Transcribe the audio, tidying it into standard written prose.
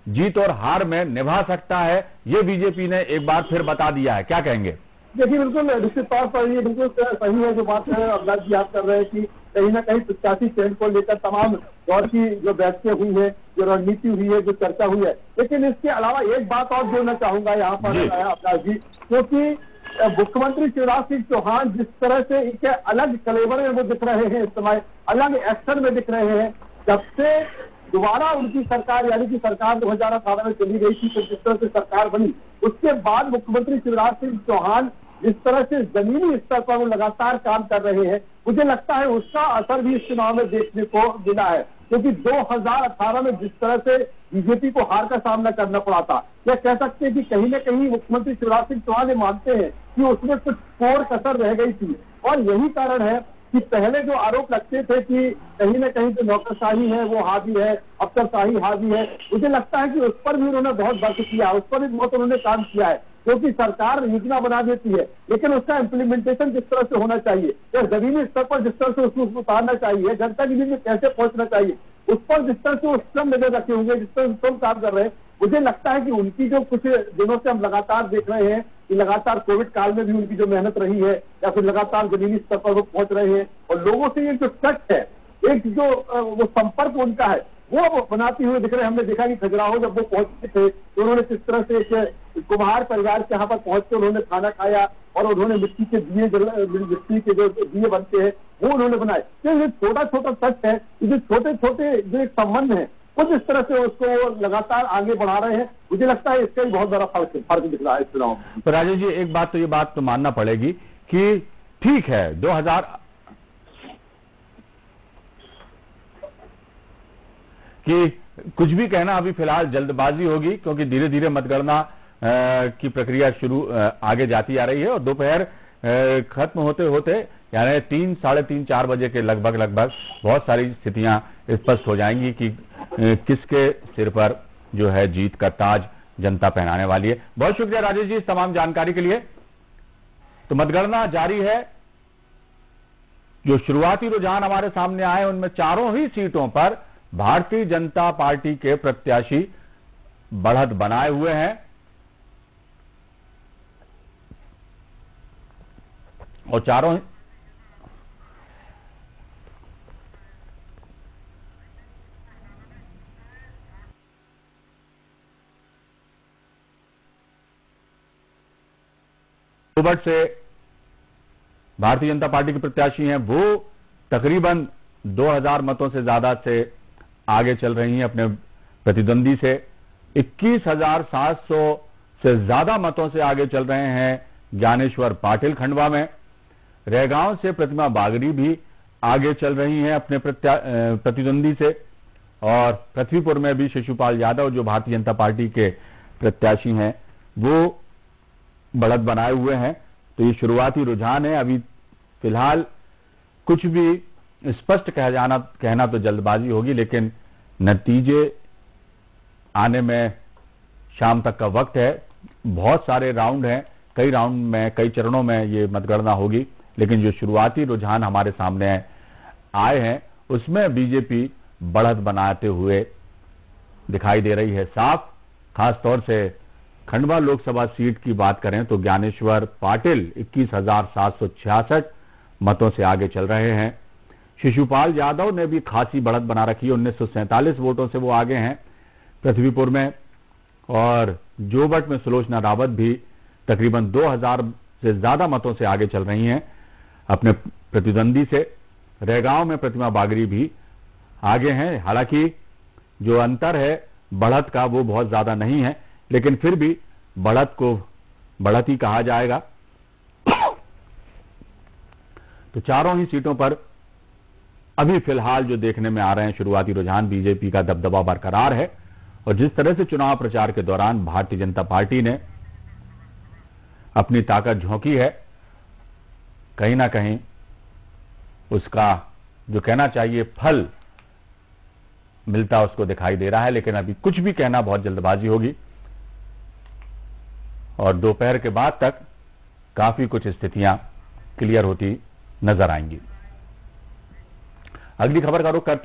जीत और हार में निभा सकता है, ये बीजेपी ने एक बार फिर बता दिया है। क्या कहेंगे? देखिए, बिल्कुल निश्चित तौर पर ये बिल्कुल सही है जो बात अवलाद जी आप कर रहे हैं कि कहीं ना कहीं प्रत्याशी चयन को लेकर तमाम दौर की जो बैठकें हुई है, जो रणनीति हुई है, जो चर्चा हुई है। लेकिन इसके अलावा एक बात और जोड़ना चाहूंगा यहाँ पर अवलाद जी, क्योंकि मुख्यमंत्री शिवराज सिंह चौहान जिस तरह से इनके अलग कलेवर में वो दिख रहे हैं, इस समय अलग एक्शन में दिख रहे हैं, जब से दोबारा उनकी सरकार यानी कि सरकार 2018 में चली गई थी, तो जिस तरह से सरकार बनी उसके बाद मुख्यमंत्री शिवराज सिंह चौहान जिस तरह से जमीनी स्तर पर वो लगातार काम कर रहे हैं, मुझे लगता है उसका असर भी इस चुनाव में देखने को मिला है। क्योंकि 2018 में जिस तरह से बीजेपी को हार का सामना करना पड़ा था, यह कह सकते हैं कि कहीं न कहीं मुख्यमंत्री शिवराज सिंह चौहान ये मानते हैं कि उसमें कुछ कोर कसर रह गई थी। और यही कारण है कि पहले जो आरोप लगते थे कि कहीं न कहीं जो नौकरशाही है वो हावी है, अफसरशाही हावी है, मुझे लगता है कि उस पर भी उन्होंने बहुत वर्क किया, उस पर भी बहुत उन्होंने काम किया है। क्योंकि सरकार योजना बना देती है, लेकिन उसका इम्प्लीमेंटेशन जिस तरह से होना चाहिए या जमीनी स्तर पर जिस तरह से उसको उतारना चाहिए, जनता के बीच में कैसे पहुंचना चाहिए, उस पर जिस तरह से वो स्वयं नजर रखे होंगे, जिस तरह से स्वयं काम कर रहे हैं, मुझे लगता है कि उनकी जो कुछ दिनों से हम लगातार देख रहे हैं कि लगातार कोविड काल में भी उनकी जो मेहनत रही है या फिर लगातार जमीनी स्तर पर वो पहुंच रहे हैं और लोगों से ये जो टच है, एक जो वो संपर्क उनका है वो बनाती हुए दिख रहे हैं। हमने देखा कि खजुराहो जब वो पहुंचे थे तो उन्होंने किस तरह से एक कुम्हार परिवार के यहाँ पर पहुंच के उन्होंने खाना खाया और उन्होंने मिट्टी के जो दिए बनते हैं वो उन्होंने बनाए। तो ये छोटा छोटा टच है, जो छोटे छोटे जो एक संबंध है वो जिस तरह से उसको लगातार आगे बढ़ा रहे हैं, मुझे लगता है इसका भी बहुत बड़ा फर्क दिख रहा है इस चुनाव में। तो राजेश जी, एक बात ये बात तो मानना पड़ेगी कि ठीक है 2000 कि कुछ भी कहना अभी फिलहाल जल्दबाजी होगी, क्योंकि धीरे धीरे मतगणना की प्रक्रिया आगे जाती आ रही है और दोपहर खत्म होते होते यानी 3, साढ़े 3, 4 बजे के लगभग बहुत सारी स्थितियां स्पष्ट हो जाएंगी कि किसके सिर पर जो है जीत का ताज जनता पहनाने वाली है। बहुत शुक्रिया राजेश जी इस तमाम जानकारी के लिए। तो मतगणना जारी है, जो शुरुआती रुझान हमारे सामने आए उनमें चारों ही सीटों पर भारतीय जनता पार्टी के प्रत्याशी बढ़त बनाए हुए हैं और चारों जोबट से भारतीय जनता पार्टी के प्रत्याशी हैं, वो तकरीबन 2000 मतों से ज्यादा से आगे चल रही हैं अपने प्रतिद्वंदी से। 21,700 से ज्यादा मतों से आगे चल रहे हैं ज्ञानेश्वर पाटिल खंडवा में। रैगांव से प्रतिमा बागरी भी आगे चल रही हैं अपने प्रतिद्वंदी से और पृथ्वीपुर में भी शिशुपाल यादव जो भारतीय जनता पार्टी के प्रत्याशी हैं वो बढ़त बनाए हुए हैं। तो ये शुरुआती रुझान है, अभी फिलहाल कुछ भी स्पष्ट कहना तो जल्दबाजी होगी, लेकिन नतीजे आने में शाम तक का वक्त है। बहुत सारे राउंड हैं, कई राउंड में कई चरणों में ये मतगणना होगी, लेकिन जो शुरुआती रुझान हमारे सामने आए हैं उसमें बीजेपी बढ़त बनाते हुए दिखाई दे रही है साफ। खासतौर से खंडवा लोकसभा सीट की बात करें तो ज्ञानेश्वर पाटिल 21,766 मतों से आगे चल रहे हैं। शिशुपाल यादव ने भी खासी बढ़त बना रखी है, 1947 वोटों से वो आगे हैं पृथ्वीपुर में। और जोबट में सुलोचना रावत भी तकरीबन 2000 से ज्यादा मतों से आगे चल रही हैं अपने प्रतिद्वंदी से। रैगांव में प्रतिमा बागरी भी आगे हैं, हालांकि जो अंतर है बढ़त का वो बहुत ज्यादा नहीं है, लेकिन फिर भी बढ़त को बढ़त ही कहा जाएगा। तो चारों ही सीटों पर अभी फिलहाल जो देखने में आ रहे हैं शुरुआती रुझान, बीजेपी का दबदबा बरकरार है। और जिस तरह से चुनाव प्रचार के दौरान भारतीय जनता पार्टी ने अपनी ताकत झोंकी है, कहीं ना कहीं उसका जो कहना चाहिए फल मिलता उसको दिखाई दे रहा है। लेकिन अभी कुछ भी कहना बहुत जल्दबाजी होगी और दोपहर के बाद तक काफी कुछ स्थितियां क्लियर होती नजर आएंगी। अगली खबर का रुख करते